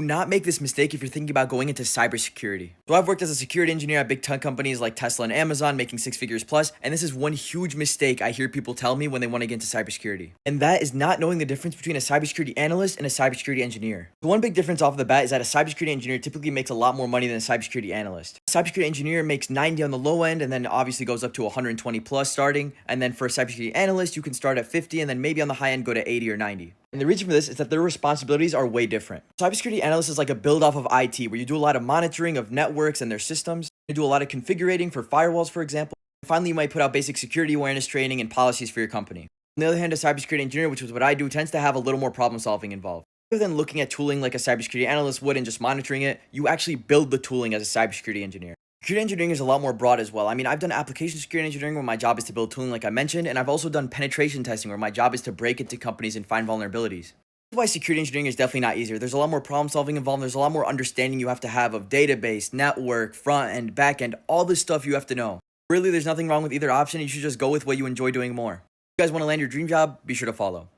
not make this mistake if you're thinking about going into cybersecurity. So I've worked as a security engineer at big tech companies like Tesla and Amazon, making 6 figures plus, and this is one huge mistake I hear people tell me when they want to get into cybersecurity. And that is not knowing the difference between a cybersecurity analyst and a cybersecurity engineer. The one big difference off the bat is that a cybersecurity engineer typically makes a lot more money than a cybersecurity analyst. A cybersecurity engineer makes 90 on the low end and then obviously goes up to 120 plus starting. And then for a cybersecurity analyst, you can start at 50 and then maybe on the high end go to 80 or 90. And the reason for this is that their responsibilities are way different. Cybersecurity analyst is like a build off of IT, where you do a lot of monitoring of networks and their systems. You do a lot of configurating for firewalls, for example. And finally, you might put out basic security awareness training and policies for your company. On the other hand, a cybersecurity engineer, which is what I do, tends to have a little more problem solving involved. Rather than looking at tooling like a cybersecurity analyst would and just monitoring it, you actually build the tooling as a cybersecurity engineer. Security engineering is a lot more broad as well. I mean, I've done application security engineering where my job is to build tooling like I mentioned, and I've also done penetration testing where my job is to break into companies and find vulnerabilities. That's why security engineering is definitely not easier. There's a lot more problem solving involved. There's a lot more understanding you have to have of database, network, front end, back end, all this stuff you have to know. Really, there's nothing wrong with either option. You should just go with what you enjoy doing more. If you guys want to land your dream job, be sure to follow.